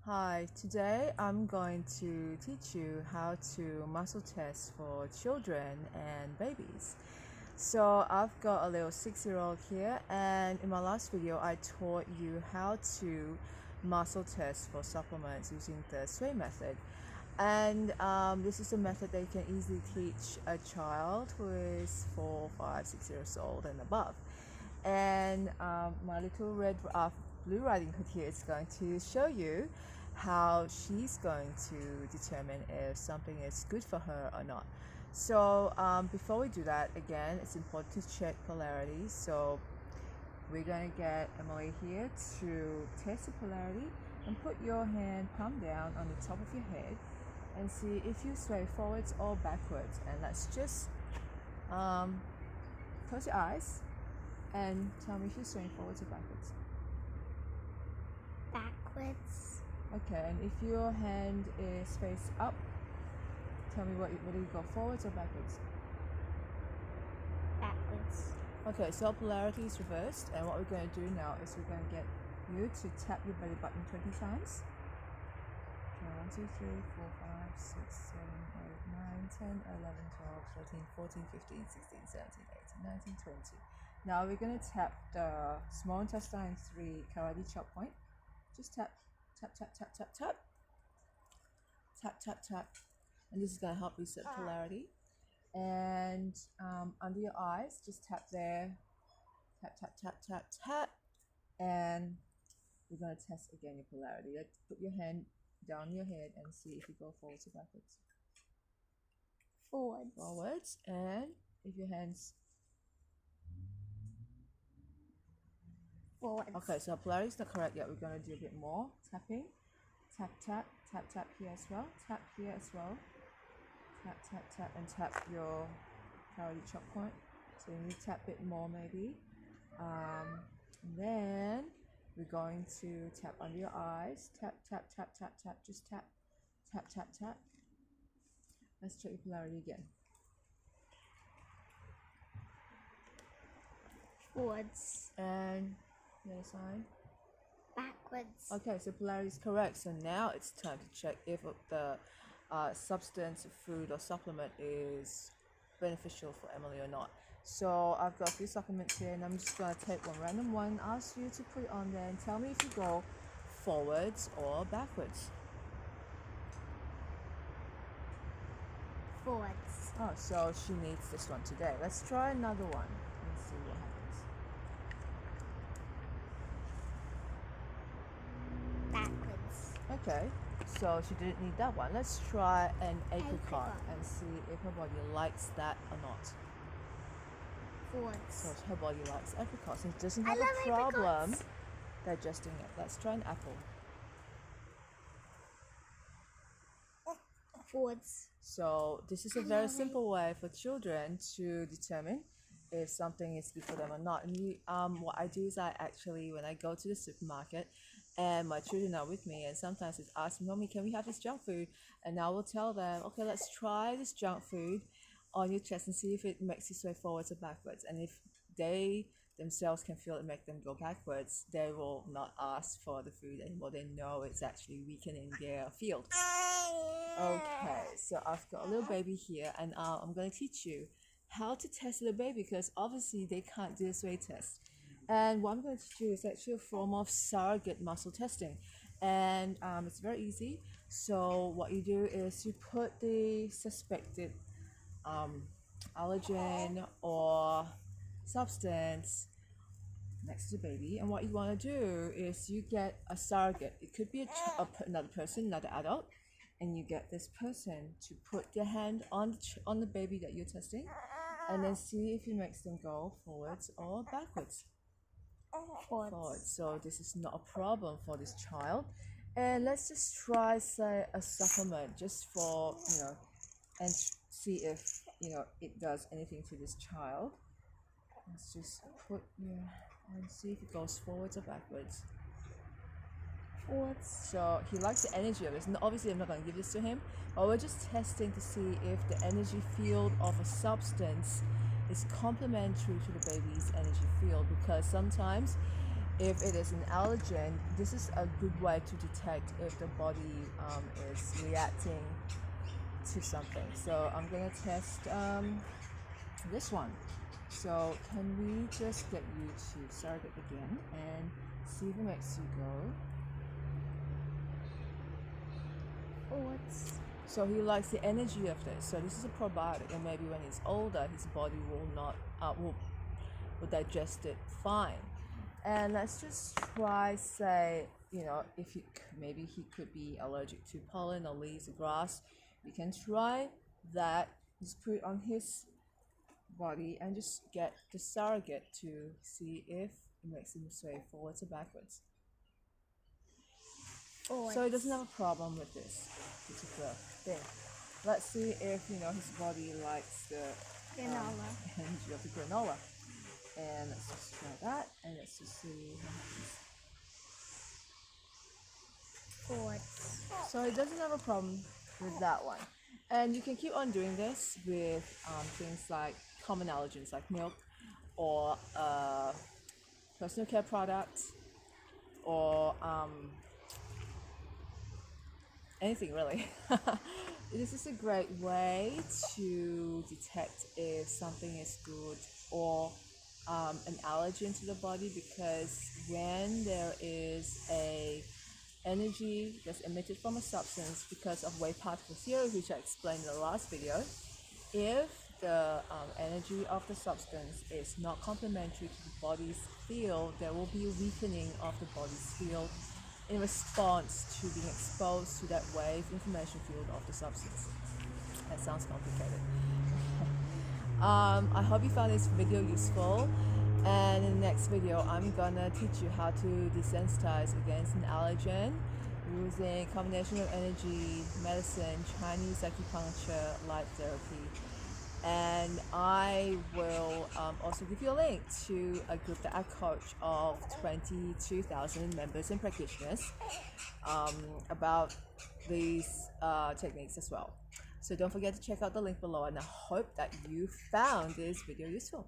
Hi, today I'm going to teach you how to muscle test for children and babies. So I've got a little 6-year-old here, and in my last video I taught you how to muscle test for supplements using the sway method. And this is a method that you can easily teach a child who is 4, 5, 6 years old and above. And my little blue riding hood here is going to show you how she's going to determine if something is good for her or not. So before we do that, again, it's important to check polarity. So we're going to get Emily here to test the polarity, and put your hand palm down on the top of your head and see if you sway forwards or backwards. And let's just close your eyes and tell me if you're swaying forwards or backwards. Backwards. Okay, and if your hand is face up, tell me whether you go forwards or backwards. Backwards. Okay, so polarity is reversed, and what we're going to do now is we're going to get you to tap your belly button 20 times. Okay, 1, 2, 3, 4, 5, 6, 7, 8, 9, 10, 11, 12, 13, 14, 15, 16, 17, 18, 19, 20. Now we're going to tap the small intestine 3 karate chop point. Just tap, tap, tap, tap, tap, tap. Tap, tap, tap. And this is going to help reset polarity. And under your eyes, just tap there. Tap, tap, tap, tap, tap. And we're going to test again your polarity. Let's put your hand down your head and see if you go forwards or backwards. Forwards. Forwards. And if your hands... Forwards. Okay, so polarity is not correct yet. We're going to do a bit more tapping. Tap, tap, tap, tap here as well. Tap here as well. Tap, tap, tap, and tap your karate chop point. So you need to tap a bit more maybe. And then we're going to tap under your eyes. Tap, tap, tap, tap, tap. Just tap, tap, tap, tap. Let's check your polarity again. Forwards. And the other side. Backwards. Okay, so polarity is correct. So now it's time to check if the substance, food, or supplement is beneficial for Emily or not. So I've got a few supplements here, and I'm just going to take one random one, ask you to put it on there, and tell me if you go forwards or backwards. Forwards. Oh, so she needs this one today. Let's try another one and see what happens. Backwards. Okay, so she didn't need that one. Let's try an apricot Apricot. and see if her body likes that or not. Forwards. So her body likes apricots and doesn't I have love a problem apricots. digesting it. Let's try an apple. Forwards. So this is a very simple way for children to determine if something is good for them or not. And what I do is when I go to the supermarket and my children are with me, and sometimes they ask me, "Mommy, can we have this junk food?" And I will tell them, "Okay, let's try this junk food on your chest and see if it makes you sway forwards or backwards." And if they themselves can feel it make them go backwards, they will not ask for the food anymore. They know it's actually weakening their field. Okay, so I've got a little baby here, and I'm going to teach you how to test the baby, because obviously they can't do a sway test. And what I'm going to teach you is actually a form of surrogate muscle testing, and it's very easy. So what you do is you put the suspected allergen or substance next to the baby, and what you want to do is you get a surrogate. It could be another person, another adult, and you get this person to put their hand on the baby that you're testing, and then see if it makes them go forwards or backwards. Forwards. So this is not a problem for this child. And let's just try, say, a supplement just for and see if it does anything to this child. Let's just put and see if it goes forwards or backwards. Forwards. So he likes the energy of it. Obviously, I'm not going to give this to him, but we're just testing to see if the energy field of a substance is complementary to the baby's energy field, because sometimes if it is an allergen, this is a good way to detect if the body is reacting to something. So I'm gonna test this one. So can we just get you to start it again and see if it makes you go? Forwards. So he likes the energy of this. So this is a probiotic, and maybe when he's older, his body will not will digest it fine. And let's just try, say, if maybe he could be allergic to pollen or leaves or grass. We can try that. Just put it on his body and just get the surrogate to see if it makes him sway forwards or backwards. Forwards. So he doesn't have a problem with this particular thing. Let's see if his body likes the Granola. energy of the granola. And let's just try that, and let's just see what happens. Forwards. So it doesn't have a problem with that one. And you can keep on doing this with things like common allergens like milk, or personal care products, or anything really. This is a great way to detect if something is good or an allergen to the body, because when there is a energy that's emitted from a substance because of wave particle theory, which I explained in the last video, if the energy of the substance is not complementary to the body's field, there will be a weakening of the body's field in response to being exposed to that wave information field of the substance. That sounds complicated. I hope you found this video useful, and in the next video I'm gonna teach you how to desensitize against an allergen using a combination of energy, medicine, Chinese acupuncture, light therapy. And I will also give you a link to a group that I coach of 22,000 members and practitioners about these techniques as well. So don't forget to check out the link below, and I hope that you found this video useful.